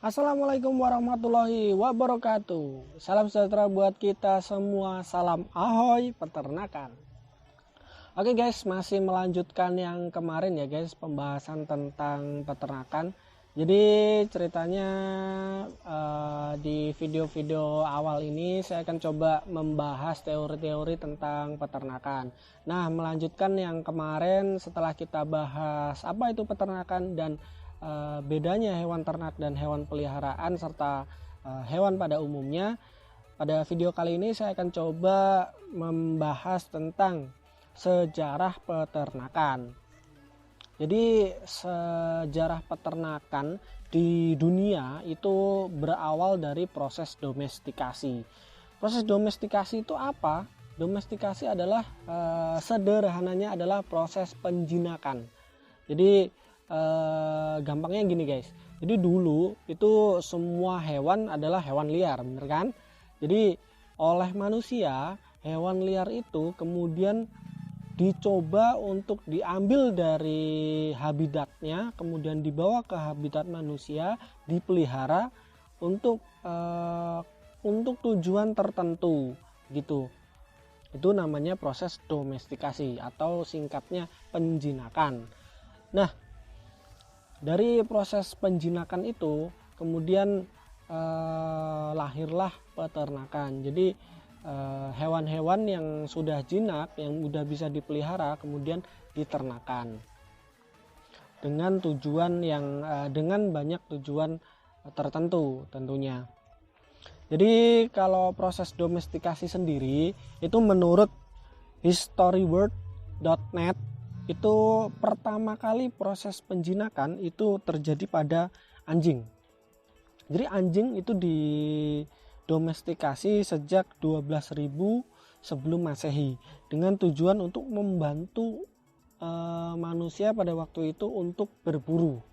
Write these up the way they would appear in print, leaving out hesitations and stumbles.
Assalamualaikum warahmatullahi wabarakatuh. Salam sejahtera buat kita semua. Salam ahoy peternakan. Oke guys, masih melanjutkan yang kemarin ya guys, pembahasan tentang peternakan. Jadi ceritanya di video-video awal ini saya akan coba membahas teori-teori tentang peternakan. Nah, melanjutkan yang kemarin setelah kita bahas apa itu peternakan dan bedanya hewan ternak dan hewan peliharaan serta hewan pada umumnya. Pada video kali ini saya akan coba membahas tentang sejarah peternakan. Jadi sejarah peternakan di dunia itu berawal dari proses domestikasi. Proses domestikasi itu apa? Domestikasi adalah sederhananya adalah proses penjinakan. Jadi gampangnya gini guys, jadi dulu itu semua hewan adalah hewan liar, bener kan? Jadi oleh manusia hewan liar itu kemudian dicoba untuk diambil dari habitatnya, kemudian dibawa ke habitat manusia, dipelihara untuk tujuan tertentu gitu. Itu namanya proses domestikasi atau singkatnya penjinakan. Nah, dari proses penjinakan itu kemudian lahirlah peternakan. Jadi hewan-hewan yang sudah jinak, yang sudah bisa dipelihara kemudian diternakan dengan tujuan yang dengan banyak tujuan tertentu tentunya. Jadi kalau proses domestikasi sendiri itu menurut historyworld.net itu pertama kali proses penjinakan itu terjadi pada anjing. Jadi anjing itu didomestikasi sejak 12.000 sebelum Masehi dengan tujuan untuk membantu manusia pada waktu itu untuk berburu.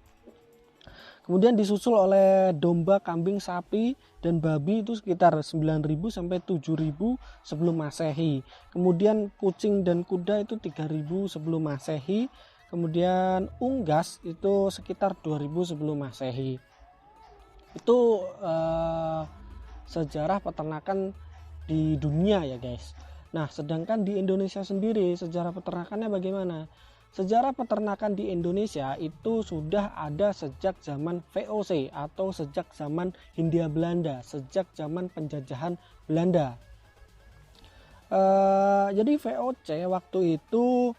Kemudian disusul oleh domba, kambing, sapi, dan babi itu sekitar 9.000 sampai 7.000 sebelum Masehi. Kemudian kucing dan kuda itu 3.000 sebelum Masehi. Kemudian unggas itu sekitar 2.000 sebelum Masehi. Itu sejarah peternakan di dunia ya guys. Nah, sedangkan di Indonesia sendiri sejarah peternakannya bagaimana? Sejarah peternakan di Indonesia itu sudah ada sejak zaman VOC atau sejak zaman Hindia Belanda, sejak zaman penjajahan Belanda. Jadi VOC waktu itu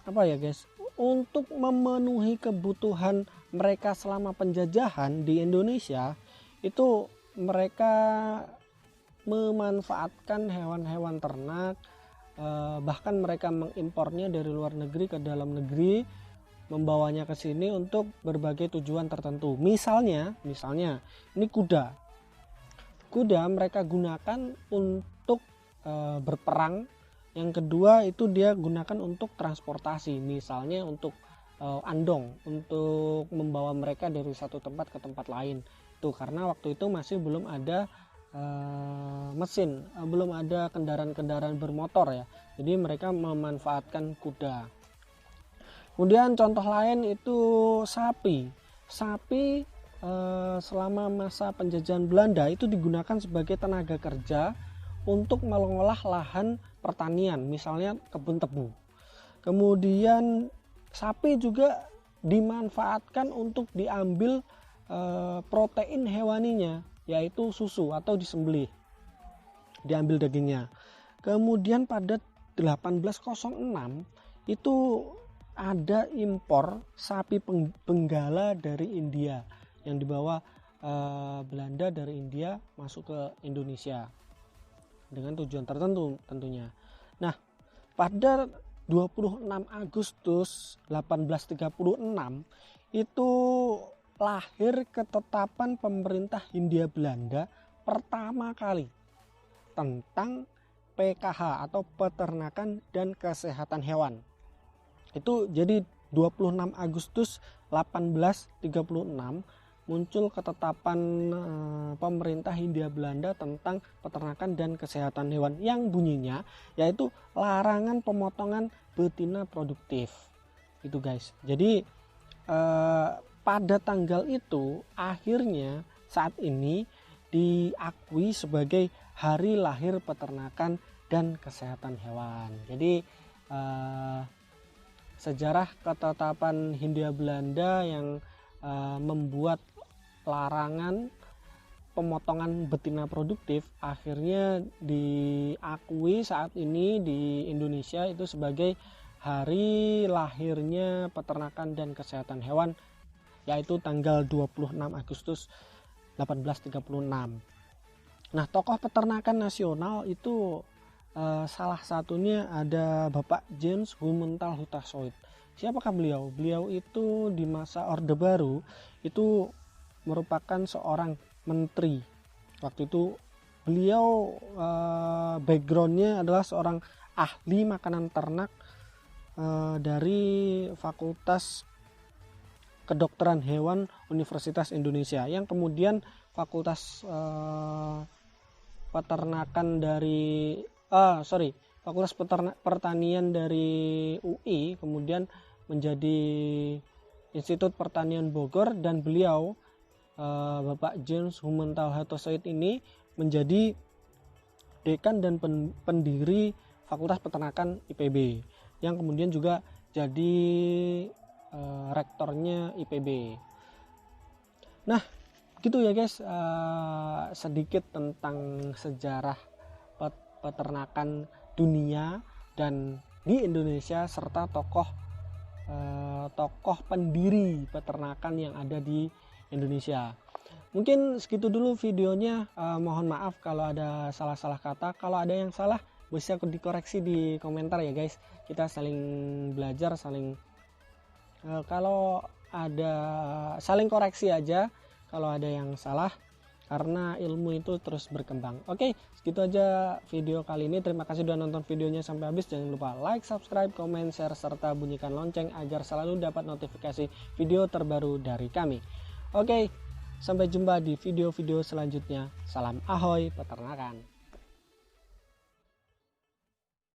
apa ya guys? Untuk memenuhi kebutuhan mereka selama penjajahan di Indonesia, itu mereka memanfaatkan hewan-hewan ternak. Bahkan mereka mengimpornya dari luar negeri ke dalam negeri, membawanya ke sini untuk berbagai tujuan tertentu. Misalnya ini kuda mereka gunakan untuk berperang. Yang kedua itu dia gunakan untuk transportasi, misalnya untuk andong, untuk membawa mereka dari satu tempat ke tempat lain. Tuh, karena waktu itu masih belum ada mesin, belum ada kendaraan-kendaraan bermotor ya, jadi mereka memanfaatkan kuda. Kemudian contoh lain itu sapi selama masa penjajahan Belanda itu digunakan sebagai tenaga kerja untuk mengolah lahan pertanian, misalnya kebun tebu. Kemudian sapi juga dimanfaatkan untuk diambil protein hewaninya, yaitu susu atau disembelih, diambil dagingnya. Kemudian pada 1806 itu ada impor sapi benggala dari India yang dibawa Belanda dari India masuk ke Indonesia dengan tujuan tertentu tentunya. Nah, pada 26 Agustus 1836 itu lahir ketetapan pemerintah Hindia Belanda pertama kali tentang PKH atau peternakan dan kesehatan hewan. Itu jadi 26 Agustus 1836 muncul ketetapan pemerintah Hindia Belanda tentang peternakan dan kesehatan hewan yang bunyinya yaitu larangan pemotongan betina produktif. Itu guys. Jadi pada tanggal itu akhirnya saat ini diakui sebagai Hari Lahir Peternakan dan Kesehatan Hewan. Jadi sejarah ketetapan Hindia Belanda yang membuat larangan pemotongan betina produktif akhirnya diakui saat ini di Indonesia itu sebagai Hari Lahirnya Peternakan dan Kesehatan Hewan, yaitu tanggal 26 Agustus 1836. Nah, tokoh peternakan nasional itu salah satunya ada Bapak James Humental Hutassoit. Siapakah beliau? Beliau itu di masa Orde Baru itu merupakan seorang menteri. Waktu itu beliau backgroundnya adalah seorang ahli makanan ternak dari Fakultas Kedokteran Hewan Universitas Indonesia, yang kemudian Fakultas Peternakan dari Fakultas Pertanian dari UI kemudian menjadi Institut Pertanian Bogor, dan beliau Bapak James Humental Hutassoit ini menjadi dekan dan pendiri Fakultas Peternakan IPB, yang kemudian juga jadi rektornya IPB. Nah, gitu ya guys, sedikit tentang sejarah peternakan dunia dan di Indonesia serta tokoh pendiri peternakan yang ada di Indonesia. Mungkin segitu dulu videonya. Mohon maaf kalau ada salah-salah kata. Kalau ada yang salah bisa dikoreksi di komentar ya guys. Kita saling belajar, kalau ada saling koreksi aja kalau ada yang salah, karena ilmu itu terus berkembang. Oke, segitu aja video kali ini. Terima kasih sudah nonton videonya sampai habis. Jangan lupa like, subscribe, komen, share, serta bunyikan lonceng agar selalu dapat notifikasi video terbaru dari kami. Oke, sampai jumpa di video-video selanjutnya. Salam ahoy peternakan.